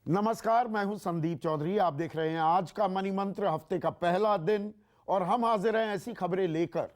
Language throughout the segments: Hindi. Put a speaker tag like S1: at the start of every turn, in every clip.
S1: नमस्कार, मैं हूं संदीप चौधरी। आप देख रहे हैं आज का मनी मंत्र, हफ्ते का पहला दिन। और हम हाजिर हैं ऐसी खबरें लेकर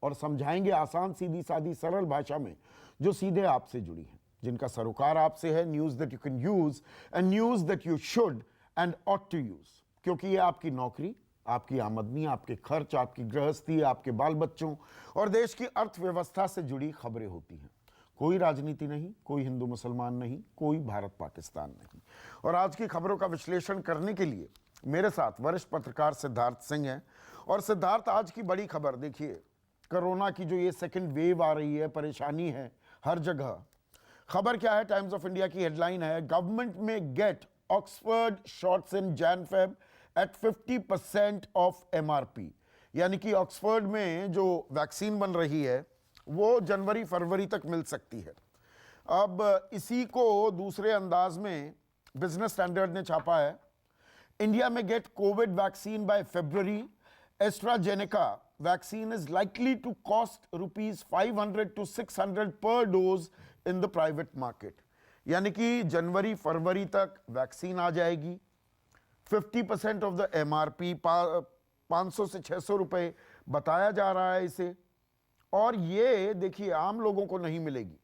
S1: और समझाएंगे आसान, सीधी सादी, सरल भाषा में, जो सीधे आपसे जुड़ी हैं, जिनका सरोकार आपसे है। News that you can use and news that you should and ought to use, क्योंकि ये आपकी नौकरी, आपकी आमदनी, आपके खर्च, आपकी गृहस्थी, आपके बाल बच्चों और देश की अर्थव्यवस्था से जुड़ी खबरें होती हैं। कोई राजनीति नहीं, कोई हिंदू मुसलमान नहीं, कोई भारत पाकिस्तान नहीं। और आज की खबरों का विश्लेषण करने के लिए मेरे साथ वरिष्ठ पत्रकार सिद्धार्थ सिंह हैं। और सिद्धार्थ, आज की बड़ी खबर देखिए, कोरोना की जो ये सेकंड वेव आ रही है, परेशानी है हर जगह। खबर क्या है? टाइम्स ऑफ इंडिया की हेडलाइन है, गवर्नमेंट में get Oxford shots in Jan Feb at 50% off MRP. यानी कि ऑक्सफर्ड में जो वैक्सीन बन रही है वो जनवरी फरवरी तक मिल सकती है। अब इसी को दूसरे अंदाज में बिजनेस स्टैंडर्ड ने छापा है, इंडिया में get covid vaccine by February. AstraZeneca vaccine is likely to cost ₹500 to 600 per dose in the private market. यानी कि जनवरी फरवरी तक वैक्सीन आ जाएगी। 50% ऑफ द एमआरपी, 500 से 600 रुपए बताया जा रहा है इसे। और ये देखिए, आम लोगों को नहीं मिलेगी।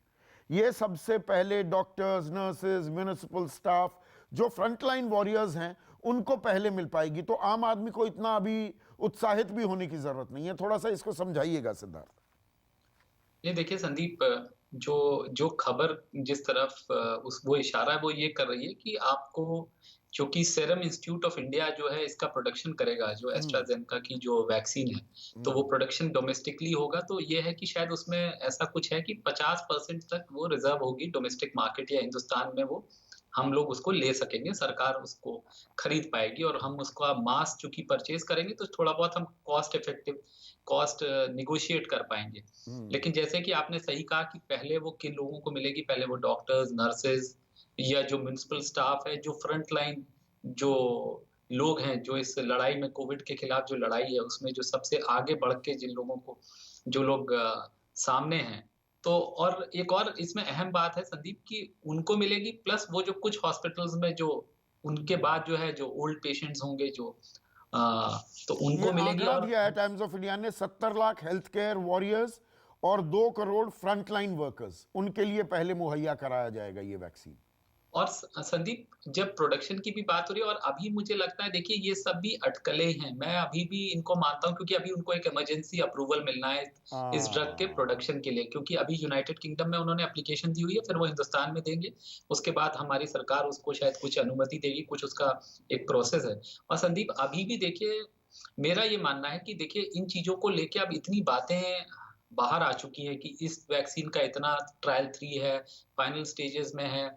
S1: ये सबसे पहले डॉक्टर्स, नर्सेज, म्युनिसिपल स्टाफ, जो फ्रंटलाइन वॉरियर्स हैं, उनको पहले मिल पाएगी। तो आम आदमी को इतना अभी उत्साहित भी होने की जरूरत नहीं है। थोड़ा सा इसको समझाइएगा सिद्धार्थ।
S2: ये देखिए संदीप, जो जो खबर जिस तरफ उस वो इशारा है वो ये कर रही है कि आपको, क्योंकि सीरम इंस्टीट्यूट ऑफ इंडिया जो है इसका प्रोडक्शन करेगा, जो एस्ट्राजेनेका की जो वैक्सीन है, तो वो प्रोडक्शन डोमेस्टिकली होगा। तो ये है कि शायद उसमें ऐसा कुछ है कि 50% तक वो रिजर्व होगी डोमेस्टिक मार्केट या हिंदुस्तान में, वो हम लोग उसको ले सकेंगे, सरकार उसको खरीद पाएगी और हम उसका मास चूंकि परचेज करेंगे तो थोड़ा बहुत हम कॉस्ट निगोशिएट कर पाएंगे। लेकिन जैसे कि आपने सही कहा कि पहले वो किन लोगों को मिलेगी, पहले वो डॉक्टर्स, नर्सेज या जो म्युनिसिपल स्टाफ है, जो फ्रंट लाइन जो लोग हैं, जो इस लड़ाई में, कोविड के खिलाफ जो लड़ाई है उसमें जो सबसे आगे बढ़ के जिन लोगों को, जो लोग सामने हैं। तो और एक और इसमें अहम बात है संदीप कि उनको मिलेगी, प्लस वो जो कुछ हॉस्पिटल्स में जो उनके बाद जो है जो ओल्ड पेशेंट्स होंगे जो तो
S1: ये
S2: उनको मिलेगी।
S1: आंकड़ा
S2: और
S1: दिया है टाइम्स ऑफ इंडिया ने, 70 लाख हेल्थ केयर वॉरियर्स और 2 करोड़ फ्रंटलाइन वर्कर्स, उनके लिए पहले मुहैया कराया जाएगा ये वैक्सीन।
S2: और संदीप, जब प्रोडक्शन की भी बात हो रही है, और अभी मुझे लगता है, देखिए ये सब भी अटकलें हैं, मैं अभी भी इनको मानता हूं, क्योंकि अभी उनको एक इमरजेंसी अप्रूवल मिलना है इस ड्रग के
S1: हाँ।
S2: प्रोडक्शन के लिए, क्योंकि अभी यूनाइटेड किंगडम में उन्होंने एप्लीकेशन दी हुई है, फिर वो हिंदुस्तान में देंगे, उसके बाद हमारी सरकार उसको शायद कुछ अनुमति देगी, कुछ उसका एक प्रोसेस है। और संदीप, अभी भी देखिए, मेरा ये मानना है कि देखिए इन चीजों को लेके अब इतनी बातें बाहर आ चुकी हैं कि इस वैक्सीन का इतना ट्रायल 3 है, फाइनल स्टेजेस में है।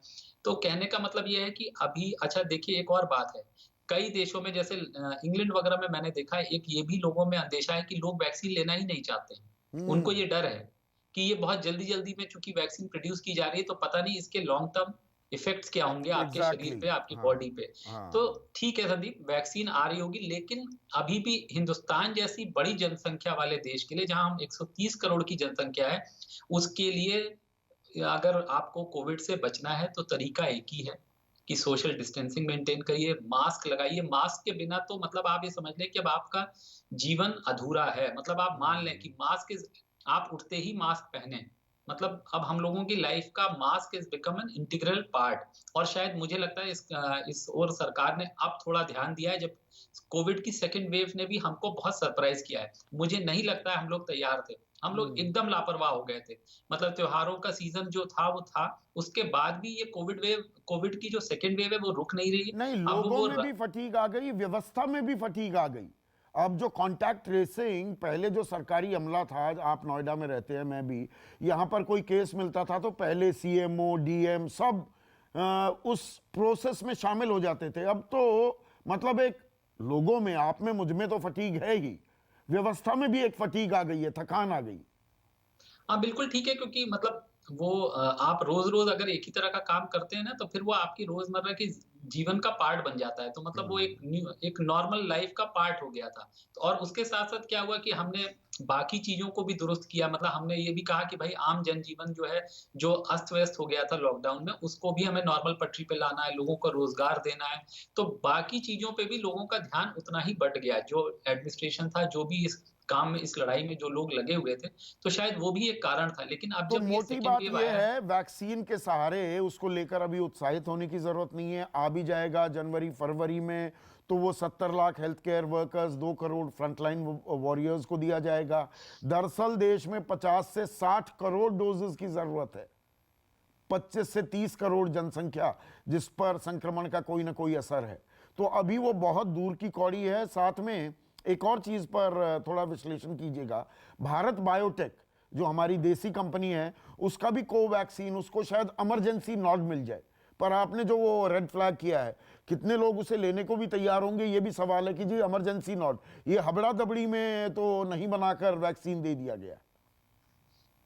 S2: तो कहने का मतलब ये है कि अभी, अच्छा देखिए एक और बात है, कई देशों में जैसे इंग्लैंड वगैरह में मैंने देखा है, एक ये भी लोगों में अंदेशा है कि लोग वैक्सीन लेना ही नहीं चाहते हैं। उनको
S1: हम्म।
S2: ये डर है कि ये बहुत जल्दी जल्दी में चूंकि वैक्सीन प्रोड्यूस की जा रही है, तो पता नहीं इसके लॉन्ग टर्म इफेक्ट्स क्या होंगे आपके शरीर
S1: एग्जैक्टली।
S2: पे, आपकी
S1: हाँ।
S2: बॉडी पे। तो
S1: हाँ।
S2: ठीक है संदीप, वैक्सीन आ रही होगी, लेकिन अभी भी हिंदुस्तान जैसी बड़ी जनसंख्या वाले देश के लिए, जहां हम 130 करोड़ की जनसंख्या है, उसके लिए अगर आपको कोविड से बचना है तो तरीका एक ही है कि सोशल डिस्टेंसिंग मेंटेन करिए, मास्क लगाइए। मास्क के बिना तो मतलब आप ये समझ लें कि अब आपका जीवन अधूरा है। मतलब आप मान लें कि मास्क इज, आप उठते ही मास्क पहने, मतलब अब हम लोगों की लाइफ का mask is become an integral part. और शायद मुझे लगता है इस और सरकार ने अब थोड़ा ध्यान दिया है, जब कोविड की सेकेंड वेव ने भी हमको बहुत सरप्राइज किया है। मुझे नहीं लगता है हम लोग तैयार थे, हम लोग
S1: हम्म।
S2: एकदम लापरवाह हो गए थे। मतलब त्योहारों का सीजन जो था वो था, उसके बाद भी ये कोविड की जो सेकेंड वेव है वो रुक नहीं रही है।
S1: नहीं,
S2: अब
S1: लोगों
S2: वो
S1: में भी फटीग आ गई, व्यवस्था में भी फटीग आ गई। अब जो कांटेक्ट ट्रेसिंग, पहले जो सरकारी अमला था, आप नोएडा में रहते हैं, मैं भी, यहां पर कोई केस मिलता था तो पहले सीएमओ, डीएम सब उस प्रोसेस में शामिल हो जाते थे। अब तो मतलब एक, लोगों में, आप में, मुझ में तो फटीग है ही, व्यवस्था में भी एक फटीग आ गई है, थकान आ गई।
S2: हाँ बिल्कुल ठीक है, क्योंकि मतलब आप रोज-रोज अगर एक ही तरह का काम करते हैं ना, तो फिर वो आपकी रोज़मर्रा की जीवन का पार्ट बन जाता है। तो मतलब वो एक नॉर्मल लाइफ़ का पार्ट हो गया था। तो और उसके साथ-साथ क्या हुआ कि हमने बाकी चीज़ों को भी दुरुस्त किया। मतलब हमने ये भी कहा कि भाई आम जनजीवन जो है, जो अस्त-व्यस्त हो गया था लॉकडाउन में, उसको भी हमें नॉर्मल पटरी पे लाना है, लोगों को रोज़गार देना है। तो बाकी चीज़ों पे भी लोगों का ध्यान उतना ही बँट गया। जो एडमिनिस्ट्रेशन था, जो भी इस काम में, इस लड़ाई में जो लोग लगे हुए थे, तो शायद वो भी एक कारण था। लेकिन अब
S1: तो
S2: जब ये
S1: मोटी
S2: सेकंड
S1: बात
S2: वेव
S1: यह
S2: आया है।
S1: है, वैक्सीन के सहारे उसको लेकर अभी उत्साहित होने की जरूरत नहीं है। आ भी जाएगा जनवरी फरवरी में, तो वो 70 lakh health care workers, 2 crore frontline warriors को दिया जाएगा। दरअसल देश में 50 से 60 करोड़ डोजेस की जरूरत है। 25 से 30 करोड़ जनसंख्या जिस पर संक्रमण का कोई ना कोई असर है, तो अभी वो बहुत दूर की कौड़ी है। साथ में एक और चीज पर थोड़ा विश्लेषण कीजिएगा। भारत बायोटेक जो हमारी देसी कंपनी है, उसका भी कोवैक्सीन, उसको शायद इमरजेंसी नॉड मिल जाए, पर आपने जो वो रेड फ्लैग किया है, कितने लोग उसे लेने को भी तैयार होंगे, ये भी सवाल है कि जी इमरजेंसी नॉड, ये हबड़ा दबड़ी में तो नहीं बनाकर वैक्सीन दे दिया गया।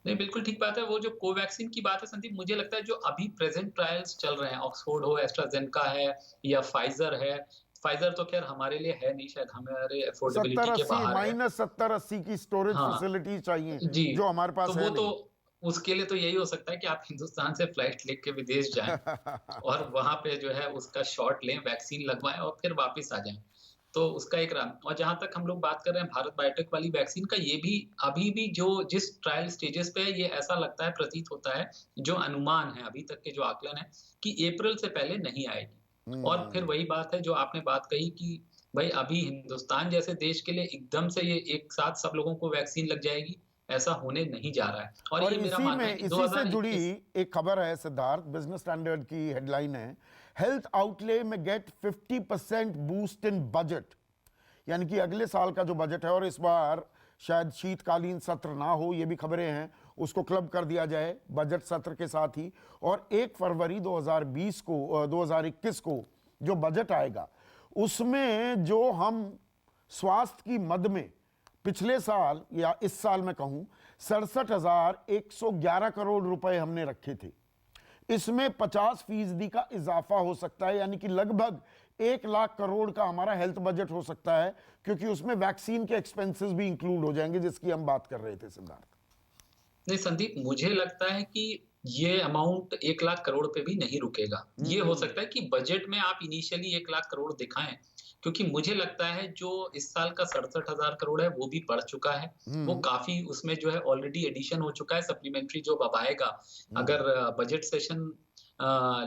S2: नहीं, बिल्कुल ठीक बात है। वो जो कोवैक्सीन की बात है संदीप, मुझे लगता है जो अभी प्रेज़ेंट ट्रायल्स चल रहे हैं, ऑक्सफोर्ड हो, एस्ट्राज़ेनेका है या फाइज़र है। फाइज़र तो ख़ैर हमारे लिए है नहीं, शायद हमारे
S1: सत्तर
S2: अफ़ोर्डेबिलिटी के
S1: अस्सी
S2: बाहर है।
S1: माइनस 70-80 की स्टोरेज
S2: हाँ,
S1: फैसिलिटी चाहिए,
S2: जी।
S1: जो हमारे
S2: तो
S1: पास
S2: वो
S1: है
S2: तो
S1: नहीं।
S2: उसके लिए तो यही हो सकता है कि आप हिंदुस्तान से फ्लाइट लेके विदेश जाएँ और वहाँ पे जो है उसका शॉट लें, वैक्सीन लगवाएँ और फिर वापस आ जाएँ। तो उसका एक रा और जहाँ तक हम लोग बात कर रहे हैं भारत बायोटेक वाली वैक्सीन का, ये भी अभी भी जो जिस ट्रायल स्टेजेस पे है, ये ऐसा लगता है, प्रतीत होता है, जो अनुमान है, अभी तक के जो आकलन है, कि अप्रैल से पहले नहीं आएगी। और फिर
S1: हम्म।
S2: वही बात है जो आपने बात कही कि भई अभी हिंदुस्तान जैसे देश के लिए एकदम से ये एक साथ सब लोगों को वैक्सीन लग जाएगी, ऐसा होने नहीं जा रहा है। और
S1: और
S2: ये मेरा
S1: इसी
S2: मानना है
S1: में
S2: कि
S1: इसी से जुड़ी
S2: 2021।
S1: एक खबर है सिद्धार्थ, बिजनेस स्टैंडर्ड की हेडलाइन है, हेल्थ आउटले में गेट 50% बूस्ट इन बजट। यानी कि अगले साल का जो बजट है, और इस बार शायद शीतकालीन सत्र ना हो, ये भी खबरें हैं, उसको क्लब कर दिया जाए बजट सत्र के साथ ही। और 1 फरवरी 2020 को 2021 को जो बजट आएगा, उसमें जो हम स्वास्थ्य की मद में पिछले साल या इस साल में कहूं 67,111 करोड़ रुपए हमने रखे थे, इसमें 50% का इजाफा हो सकता है, यानी कि लगभग 1 लाख करोड़ का हमारा हेल्थ बजट हो सकता है, क्योंकि उसमें वैक्सीन के एक्सपेंसेस भी इंक्लूड हो जाएंगे, जिसकी हम बात कर रहे थे सिद्धार्थ।
S2: नहीं संदीप, मुझे लगता है कि ये अमाउंट 1 लाख करोड़ पे भी नहीं रुकेगा। ये हो
S1: हम्म।
S2: सकता है कि बजट में आप इनिशियली 1 लाख करोड़ दिखाएँ, क्योंकि मुझे लगता है जो इस साल का 67,000 करोड़ है, वो भी बढ़ चुका है। वो
S1: हम्म।
S2: काफ़ी उसमें जो है ऑलरेडी एडिशन हो चुका है, सप्लीमेंट्री जो अब आएगा।
S1: हम्म।
S2: अगर बजट सेशन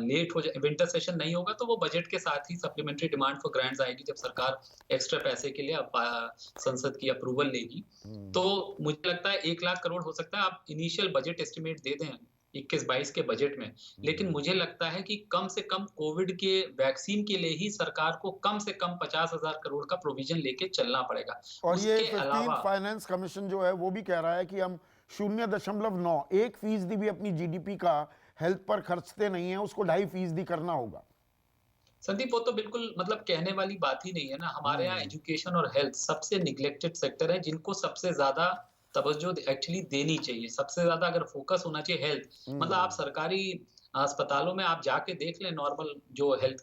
S2: लेट हो जाए, विंटर सेशन नहीं होगा, तो वो बजट के साथ ही सप्लीमेंट्री डिमांड फॉर ग्रांट्स आएगी, जब सरकार एक्स्ट्रा पैसे के लिए संसद की अप्रूवल लेगी।
S1: हम्म।
S2: तो मुझे लगता है 1 लाख करोड़ हो सकता है, आप इनिशियल बजट एस्टिमेट दे दें 21-22 के बजट में। लेकिन
S1: हम्म।
S2: मुझे लगता है कि कम से कम कोविड के वैक्सीन के लिए ही सरकार को कम से कम 50,000 करोड़ का प्रोविज़न लेके चलना पड़ेगा।
S1: और ये
S2: उसके
S1: 15th
S2: अलावा
S1: फाइनेंस कमीशन जो है वो भी कह रहा है कि हम 0.9 1% भी अपनी जीडीपी का हेल्थ पर खर्चते नहीं है, उसको 2.5% करना होगा।
S2: संदीप, वो तो बिल्कुल मतलब कहने वाली बात ही नहीं है ना। हमारे यहाँ
S1: हम्म।
S2: एजुकेशन और हेल्थ सबसे नेग्लेक्टेड सेक्टर है, जिनको सबसे ज़्यादा तवज्जो एक्चुअली देनी चाहिए। सबसे ज़्यादा अगर फोकस होना चाहिए हेल्थ। मतलब आप
S1: हम्म।
S2: सरकारी अस्पतालों में आप जाके देख लें, नॉर्मल जो हेल्थ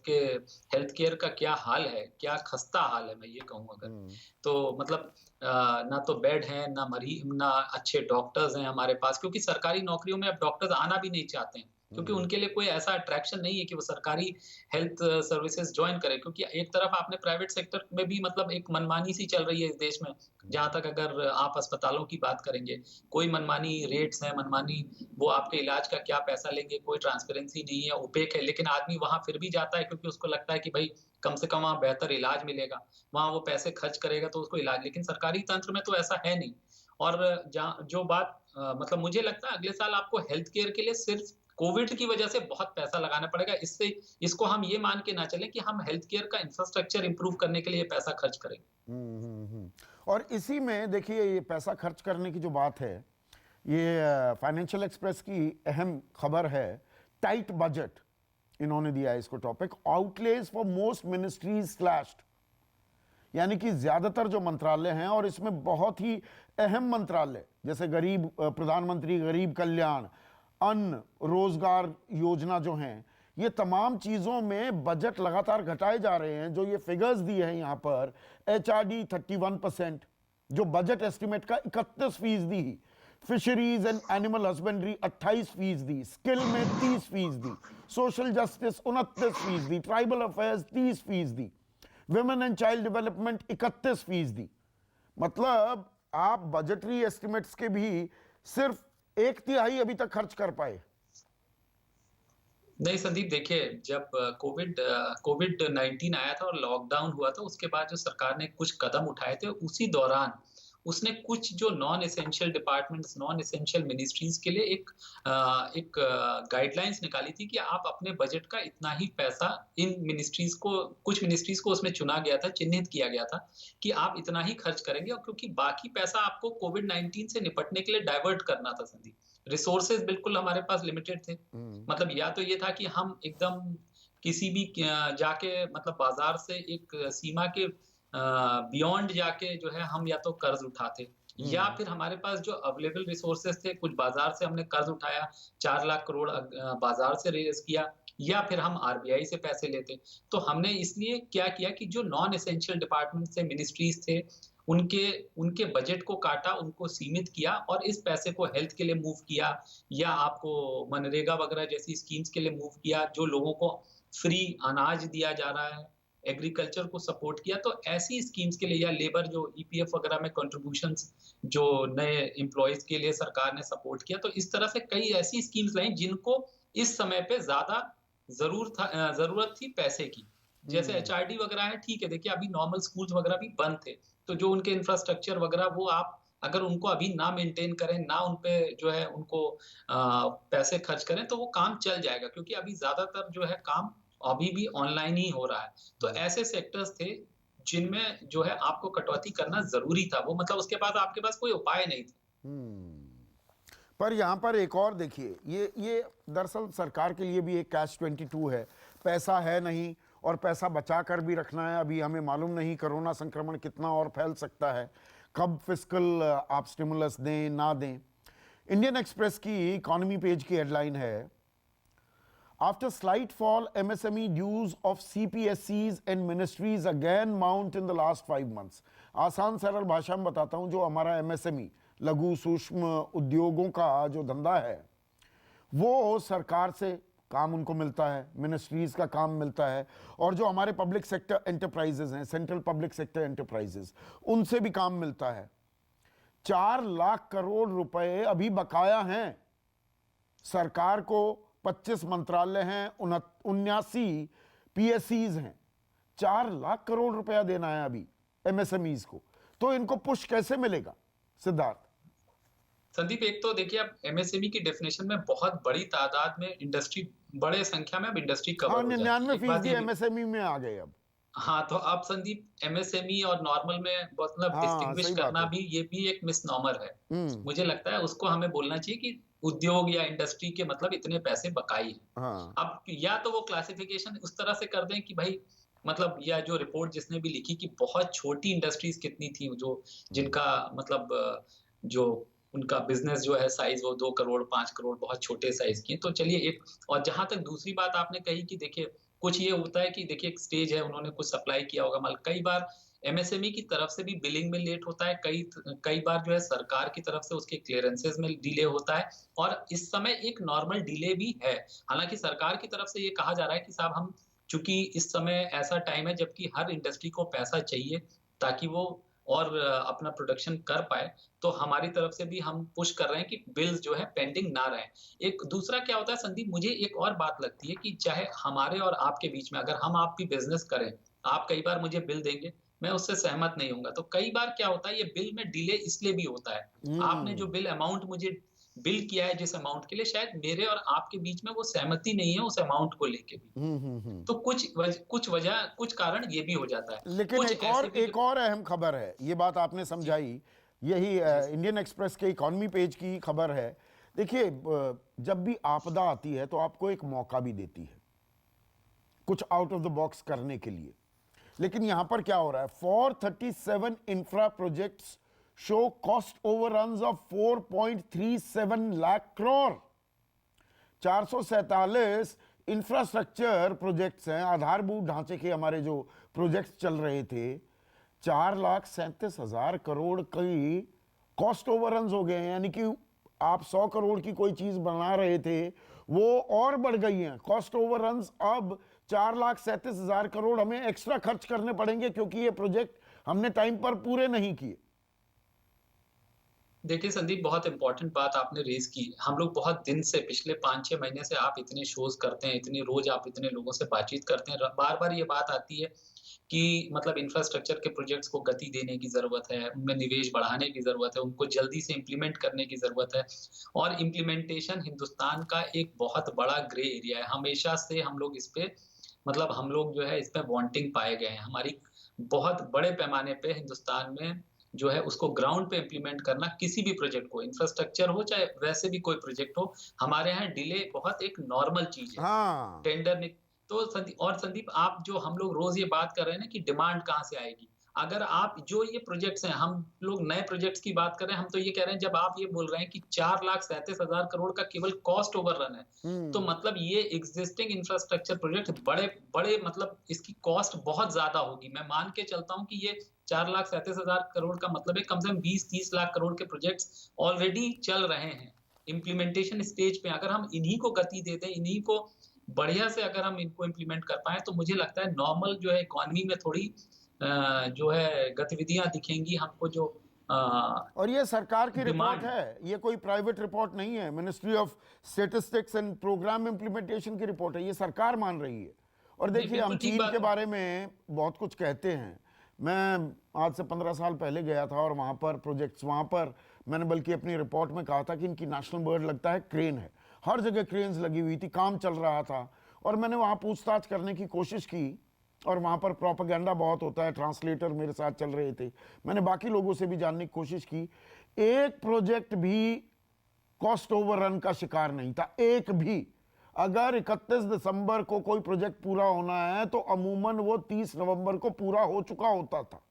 S2: केयर का क्या हाल है, क्या खस्ता हाल है, मैं ये कहूँ अगर।
S1: हम्म।
S2: तो मतलब ना तो बेड हैं, ना अच्छे डॉक्टर्स हैं हमारे पास, क्योंकि सरकारी नौकरियों में अब डॉक्टर्स आना भी नहीं चाहते हैं। क्योंकि
S1: हम्म।
S2: उनके लिए कोई ऐसा अट्रैक्शन नहीं है कि वो सरकारी हेल्थ सर्विसेज जॉइन करें, क्योंकि एक तरफ आपने प्राइवेट सेक्टर में भी मतलब एक मनमानी सी चल रही है इस देश में। जहाँ तक अगर आप अस्पतालों की बात करेंगे, कोई मनमानी रेट्स हैं, मनमानी वो आपके इलाज का क्या पैसा लेंगे, कोई ट्रांसपेरेंसी नहीं है, ओपेक है, लेकिन आदमी वहाँ फिर भी जाता है, क्योंकि उसको लगता है कि भाई कम से कम वहाँ बेहतर इलाज मिलेगा, वहाँ वो पैसे खर्च करेगा तो उसको इलाज। लेकिन सरकारी तंत्र में तो ऐसा है नहीं। और जहाँ जो बात मतलब मुझे लगता है अगले साल आपको हेल्थ केयर के लिए सिर्फ कोविड की वजह से बहुत पैसा लगाना पड़ेगा। इससे इसको हम ये मान के ना चलें कि हम हेल्थ केयर का इंफ्रास्ट्रक्चर इंप्रूव करने के लिए पैसा खर्च करेंगे।
S1: और इसी में देखिए, ये पैसा खर्च करने की जो बात है, ये फाइनेंशियल एक्सप्रेस की अहम खबर है। टाइट बजट इन्होंने दिया है इसको topic, outlays for most ministries slashed. यानी कि ज्यादातर जो मंत्रालय हैं, और इसमें बहुत ही अहम मंत्रालय जैसे प्रधानमंत्री गरीब कल्याण, अन्न, रोजगार योजना जो हैं, ये तमाम चीजों में बजट लगातार घटाए जा रहे हैं। जो ये फिगर्स दिए हैं यहाँ पर, HRD 31%, जो बजट एस्टिमेट का 31%, fisheries and animal husbandry 28%, skill में 30%, social justice 29%, tribal affairs 30%, women and child development 31%। मतलब आप बजटरी एस्टिमेट्स के भी सिर्फ 1/3 अभी तक खर्च कर पाए।
S2: नहीं संदीप, देखिए जब कोविड 19 आया था और लॉकडाउन हुआ था, उसके बाद जो सरकार ने कुछ कदम उठाए थे, उसी दौरान उसने कुछ जो non essential departments, non essential ministries के लिए एक गाइडलाइंस निकाली थी कि आप अपने बजट का इतना ही पैसा इन मिनिस्ट्रीज को, कुछ मिनिस्ट्रीज को उसमें चुना गया था, चिन्हित किया गया था कि आप इतना ही खर्च करेंगे, और क्योंकि बाकी पैसा आपको कोविड-19 से निपटने के लिए डाइवर्ट करना था संदीप। रिसोर्सेज बिल्कुल हमारे पास लिमिटेड थे। मतलब या तो ये था कि हम एकदम किसी भी जाके मतलब बाजार से एक सीमा के बियॉन्ड जाके जो है हम या तो कर्ज उठाते, या फिर हमारे पास जो अवेलेबल रिसोर्सेज थे, कुछ बाजार से हमने कर्ज उठाया, 4 लाख करोड़ बाजार से रेज किया, या फिर हम आरबीआई से पैसे लेते। तो हमने इसलिए क्या किया कि जो नॉन एसेंशियल डिपार्टमेंट से मिनिस्ट्रीज थे, उनके उनके बजट को काटा, उनको सीमित किया, और इस पैसे को हेल्थ के लिए मूव किया, या आपको मनरेगा वगैरह जैसी स्कीम्स के लिए मूव किया, जो लोगों को फ्री अनाज दिया जा रहा है, एग्रीकल्चर को सपोर्ट किया। तो ऐसी स्कीम्स के लिए, या लेबर जो ईपीएफ वगैरह में कंट्रीब्यूशंस जो नए एम्प्लॉयज के लिए सरकार ने सपोर्ट किया, तो इस तरह से कई ऐसी स्कीम्स लाई जिनको इस समय पे ज्यादा जरूरत थी पैसे की। जैसे एचआरडी वगैरह है, ठीक है, देखिए अभी नॉर्मल स्कूल्स वगैरह भी बंद थे, तो जो उनके इंफ्रास्ट्रक्चर वगैरह, वो आप अगर उनको अभी ना मेंटेन करें, ना उनपे जो है उनको पैसे खर्च करें, तो वो काम चल जाएगा, क्योंकि अभी ज्यादातर जो है काम अभी भी ऑनलाइन ही हो रहा है। तो ऐसे सेक्टर्स थे जिनमें जो है आपको कटौती करना जरूरी था, वो मतलब उसके बाद आपके पास कोई उपाय नहीं था।
S1: पर यहाँ पर एक और देखिए, ये दरअसल सरकार के लिए भी एक कैच-22 है। पैसा है नहीं, और पैसा बचा कर भी रखना है। अभी हमें मालूम नहीं कोरोना संक्रमण कितना और फैल सकता है, कब फिस्कल आप स्टिमुलस दें ना दें। इंडियन एक्सप्रेस की इकोनॉमी पेज की हेडलाइन है, after slight fall MSME dues of CPSEs and ministries again mount in the last 5 months। आसान सरल भाषा में बताता हूं, जो हमारा MSME लघु सूक्ष्म उद्योगों का जो धंधा है, वो सरकार से काम उनको मिलता है, मिनिस्ट्रीज का काम मिलता है, और जो हमारे पब्लिक सेक्टर एंटरप्राइजेज हैं, सेंट्रल पब्लिक सेक्टर एंटरप्राइजेज, उनसे भी काम मिलता है। 4 लाख करोड़ रुपए अभी बकाया हैं सरकार को। 25 मंत्रालय हैं, 79 PSEs हैं, 4 लाख करोड़ रुपया देना है अभी MSMEs को। तो इनको पुश कैसे मिलेगा सिद्धार्थ?
S2: संदीप, एक तो देखिए अब एमएसएमई की डेफिनेशन में बहुत बड़ी तादाद में इंडस्ट्री, बड़े संख्या में अब इंडस्ट्री कवर हो जाती है।
S1: 99% MSME में आ गए अब।
S2: हाँ, तो अब संदीप एमएसएमई और नॉर्मल में मतलब डिस्टिंग्विश
S1: सही
S2: करना
S1: बात है।
S2: भी, ये भी एक मिसनॉमर है। मुझे लगता है उसको हमें बोलना चाहिए कि उद्योग या इंडस्ट्री के मतलब इतने पैसे बकाई है।
S1: हाँ,
S2: अब या तो वो क्लासिफिकेशन उस तरह से कर दें कि भाई मतलब, या जो रिपोर्ट जिसने भी लिखी कि बहुत छोटी इंडस्ट्रीज कितनी थी जो जिनका मतलब जो उनका बिजनेस जो है साइज, वो 2 करोड़ 5 करोड़ बहुत छोटे साइज की। तो चलिए एक, और जहां तक दूसरी बात आपने कही कि देखिए कुछ ये होता है कि देखिए एक स्टेज है, उन्होंने कुछ सप्लाई किया होगा माल, कई बार एमएसएमई की तरफ से भी बिलिंग में लेट होता है, कई बार जो है सरकार की तरफ से उसके क्लियरेंसेस में डिले होता है, और इस समय एक नॉर्मल डिले भी है। हालांकि सरकार की तरफ से ये कहा जा रहा है कि साहब हम, चूंकि इस समय ऐसा टाइम है जबकि हर इंडस्ट्री को पैसा चाहिए ताकि वो और अपना प्रोडक्शन कर पाए, तो हमारी तरफ से भी हम पुश कर रहे हैं कि बिल्स जो है पेंडिंग ना रहे। एक दूसरा क्या होता है संदीप, मुझे एक और बात लगती है कि चाहे हमारे और आपके बीच में अगर हम आप भी बिजनेस करें, आप कई बार मुझे बिल देंगे, मैं उससे सहमत नहीं होऊंगा, तो कई बार क्या होता है, ये बिल में डिले इसलिए भी होता है। आपने जो बिल अमाउंट मुझे बिल किया है जिस अमाउंट के लिए, शायद मेरे और आपके बीच में वो सहमति नहीं है उस अमाउंट को लेके भी। तो कुछ कारण ये भी हो जाता है।
S1: लेकिन
S2: कुछ
S1: एक और अहम खबर है, ये बात आपने समझाई, यही इंडियन एक्सप्रेस के इकोनॉमी पेज की खबर है। देखिए, जब भी आपदा आती है तो आपको एक मौका भी देती है कुछ आउट ऑफ द बॉक्स करने के लिए। लेकिन यहां पर क्या हो रहा है, 437 infra projects show cost overruns of 4.37 lakh crore. 447 infrastructure projects हैं, आधारभूत ढांचे के हमारे जो प्रोजेक्ट्स चल रहे थे, 4,37,000 करोड़ की कॉस्ट ओवररन्स हो गए हैं। यानी कि आप 100 करोड़ की कोई चीज बना रहे थे, वो और बढ़ गई हैं कॉस्ट ओवररन्स। अब 4,37,000 करोड़ हमें एक्स्ट्रा खर्च करने पड़ेंगे क्योंकि ये प्रोजेक्ट हमने टाइम पर पूरे नहीं किए।
S2: देखिए संदीप, बहुत इंपॉर्टेंट बात आपने रेज की। हम लोग बहुत दिन से, पिछले 5-6 महीने से आप इतने शोज करते हैं, इतनी रोज आप इतने लोगों से बातचीत करते हैं, बार बार ये बात आती है कि मतलब इंफ्रास्ट्रक्चर के प्रोजेक्ट्स को गति देने की जरूरत है, उनमें निवेश बढ़ाने की जरूरत है, उनको जल्दी से इम्प्लीमेंट करने की जरूरत है। और इम्प्लीमेंटेशन हिंदुस्तान का एक बहुत बड़ा ग्रे एरिया है। हमेशा से हम लोग इस पे, मतलब हम लोग जो है इस पे वांटिंग पाए गए हैं। हमारी बहुत बड़े पैमाने पे हिंदुस्तान में जो है उसको ग्राउंड पे इम्प्लीमेंट करना, किसी भी प्रोजेक्ट को, इंफ्रास्ट्रक्चर हो चाहे वैसे भी कोई प्रोजेक्ट हो, हमारे यहाँ डिले बहुत एक नॉर्मल चीज है।
S1: हाँ,
S2: टेंडर ने तो संदीप, आप जो हम लोग रोज ये बात कर रहे हैं ना कि डिमांड कहाँ से आएगी, अगर आप जो ये प्रोजेक्ट्स हैं, हम लोग नए प्रोजेक्ट्स की बात कर रहे हैं, हम तो ये कह रहे हैं, जब आप ये बोल रहे हैं कि 4,37,000 करोड़ का केवल कॉस्ट ओवररन है, तो मतलब ये एग्जिस्टिंग इंफ्रास्ट्रक्चर प्रोजेक्ट बड़े बड़े, मतलब इसकी कॉस्ट बहुत ज्यादा होगी। मैं मान के चलता हूँ कि ये 4,37,000 करोड़ का मतलब है कम से कम 20-30 लाख करोड़ के प्रोजेक्ट्स ऑलरेडी चल रहे हैं इम्प्लीमेंटेशन स्टेज पे। अगर हम इन्हीं को गति देते हैं, इन्हीं को बढ़िया से अगर हम इनको इम्प्लीमेंट कर पाए, तो मुझे लगता है नॉर्मल जो है इकोनॉमी में थोड़ी जो है गतिविधियां दिखेंगी हमको, जो
S1: और ये सरकार की रिपोर्ट
S2: डिमांड।
S1: है, ये कोई प्राइवेट रिपोर्ट नहीं है। Ministry of statistics and programme implementation की रिपोर्ट है, ये सरकार मान रही है। और
S2: नहीं,
S1: देखिए, हम
S2: बिल्कुल ठीक
S1: चीन
S2: बात
S1: के
S2: है।
S1: बारे में बहुत कुछ कहते हैं। मैं आज से 15 साल पहले गया था और वहाँ पर प्रोजेक्ट्स, वहाँ पर मैंने बल्कि अपनी रिपोर्ट में कहा था कि इनकी नेशनल बर्ड लगता है क्रेन है। हर जगह क्रेन्स लगी हुई थी, काम चल रहा था। और मैंने वहाँ पूछताछ करने की कोशिश की, और वहाँ पर प्रोपेगेंडा बहुत होता है, ट्रांसलेटर मेरे साथ चल रहे थे। मैंने बाकी लोगों से भी जानने की कोशिश की, एक प्रोजेक्ट भी कॉस्ट ओवररन का शिकार नहीं था, एक भी। अगर 31 दिसंबर को कोई प्रोजेक्ट पूरा होना है तो अमूमन वो 30 नवंबर को पूरा हो चुका होता था।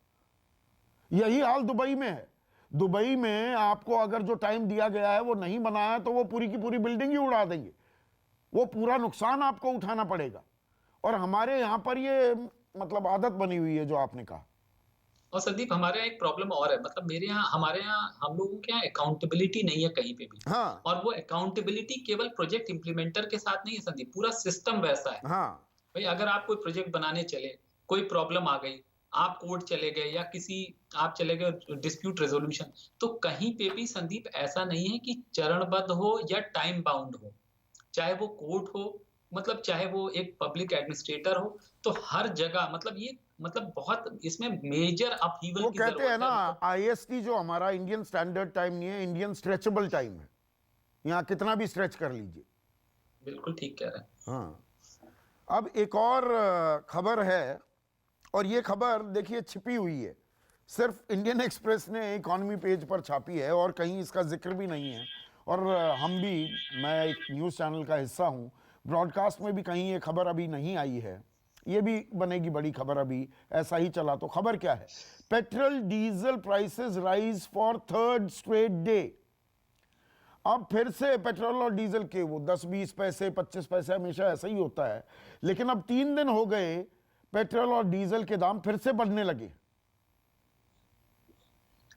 S1: यही हाल दुबई में है। दुबई में आपको अगर जो टाइम दिया गया है वो नहीं बनाया तो वो पूरी की पूरी बिल्डिंग ही उड़ा देंगे, वो पूरा नुकसान आपको उठाना पड़ेगा। और हमारे यहां पर ये मतलब आदत बनी हुई है जो आपने कहा।
S2: और संदीप, हमारे यहाँ एक प्रॉब्लम और है, मतलब मेरे यहाँ, हमारे यहाँ हम लोगों के यहाँ अकाउंटेबिलिटी नहीं है कहीं पे भी।
S1: हाँ,
S2: और वो अकाउंटेबिलिटी केवल प्रोजेक्ट इंप्लीमेंटर के साथ नहीं है संदीप, पूरा सिस्टम वैसा है।
S1: हाँ,
S2: भाई अगर आप कोई प्रोजेक्ट बनाने चले, कोई प्रॉब्लम आ गई, आप कोर्ट चले गए या किसी, आप चले गए डिस्प्यूट रेजोल्यूशन, तो कहीं पे भी संदीप ऐसा नहीं है कि चरणबद्ध हो या टाइम बाउंड हो। चाहे वो कोर्ट हो, मतलब चाहे वो एक पब्लिक एडमिनिस्ट्रेटर हो, तो हर जगह मतलब ये, मतलब बहुत इसमें मेजर अपहीवल
S1: वो
S2: की
S1: कहते हैं
S2: जरूरत
S1: ना,
S2: है। मतलब
S1: आईएसटी जो हमारा इंडियन स्टैंडर्ड टाइम नहीं है, इंडियन स्ट्रेचेबल टाइम है। यहाँ कितना भी स्ट्रेच कर लीजिए।
S2: बिल्कुल ठीक कह रहे हैं।
S1: हाँ, अब एक और खबर है, और ये खबर देखिए छिपी हुई है, सिर्फ इंडियन एक्सप्रेस ने इकॉनमी पेज पर छापी है और कहीं इसका जिक्र भी नहीं है। और हम भी, मैं एक न्यूज़ चैनल का हिस्सा हूँ, ब्रॉडकास्ट में भी कहीं ये खबर अभी नहीं आई है। ये भी बनेगी बड़ी खबर अभी, ऐसा ही चला तो। खबर क्या है? Petrol diesel prices rise for third straight day. अब फिर से पेट्रोल और डीजल के वो 10-20 पैसे 25 पैसे, हमेशा ऐसा ही होता है, लेकिन अब 3 दिन हो गए पेट्रोल और डीजल के दाम फिर से बढ़ने लगे।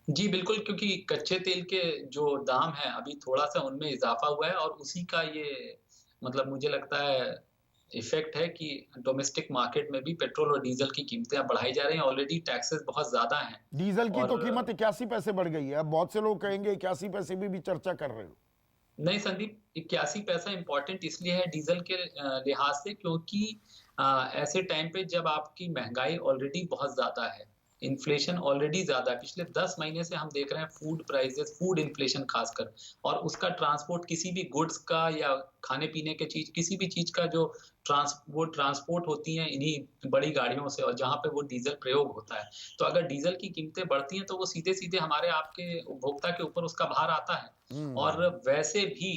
S2: जी बिल्कुल, क्योंकि कच्चे तेल के जो दाम है अभी थोड़ा सा उनमें इजाफा हुआ है, और उसी का ये, मतलब मुझे लगता है इफेक्ट है कि डोमेस्टिक मार्केट में भी पेट्रोल और डीजल की कीमतें बढ़ाई जा रही हैं। ऑलरेडी टैक्सेस बहुत ज्यादा हैं।
S1: डीजल की तो
S2: और
S1: कीमत 81 पैसे बढ़ गई है। अब बहुत से लोग कहेंगे 81 पैसे भी चर्चा कर रहे हो।
S2: नहीं संदीप, 81 पैसा इंपॉर्टेंट इसलिए है डीजल के लिहाज से, क्योंकि ऐसे टाइम पे जब आपकी महंगाई ऑलरेडी बहुत ज्यादा है, इन्फ्लेशन ऑलरेडी ज्यादा है, पिछले 10 महीने से हम देख रहे हैं फूड प्राइसेस, फूड इन्फ्लेशन खासकर, और उसका ट्रांसपोर्ट, किसी भी गुड्स का या खाने पीने के चीज, किसी भी चीज का जो ट्रांसपोर्ट होती है इन्हीं बड़ी गाड़ियों से, और जहाँ पे वो डीजल प्रयोग होता है, तो अगर डीजल की कीमतें बढ़ती हैं तो वो सीधे सीधे हमारे आपके उपभोक्ता के ऊपर उसका भार आता है। और वैसे भी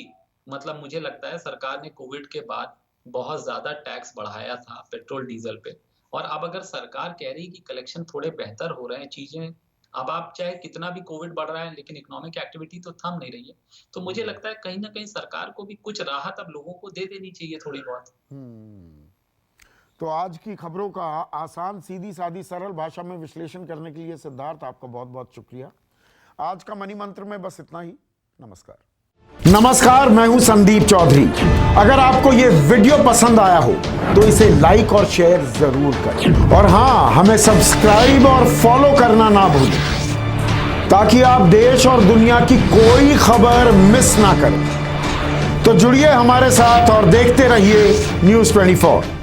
S2: मतलब मुझे लगता है सरकार ने कोविड के बाद बहुत ज्यादा टैक्स बढ़ाया था पेट्रोल डीजल पे, और अब अगर सरकार कह रही है कि कलेक्शन थोड़े बेहतर हो रहे हैं, चीजें अब आप चाहे कितना भी कोविड बढ़ रहा है, लेकिन इकोनॉमिक एक्टिविटी तो थम नहीं रही है। तो मुझे लगता है कहीं न कहीं सरकार को भी कुछ राहत अब लोगों को दे देनी चाहिए थोड़ी बहुत।
S1: तो आज की खबरों का आसान, सीधी सादी, सरल भाषा में विश्लेषण करने के लिए सिद्धार्थ आपका बहुत बहुत शुक्रिया। आज का मनी मंत्र में बस इतना ही। नमस्कार, मैं हूं संदीप चौधरी। अगर आपको यह वीडियो पसंद आया हो तो इसे लाइक और शेयर जरूर करें, और हां, हमें सब्सक्राइब और फॉलो करना ना भूलें, ताकि आप देश और दुनिया की कोई खबर मिस ना करें। तो जुड़िए हमारे साथ और देखते रहिए News 24।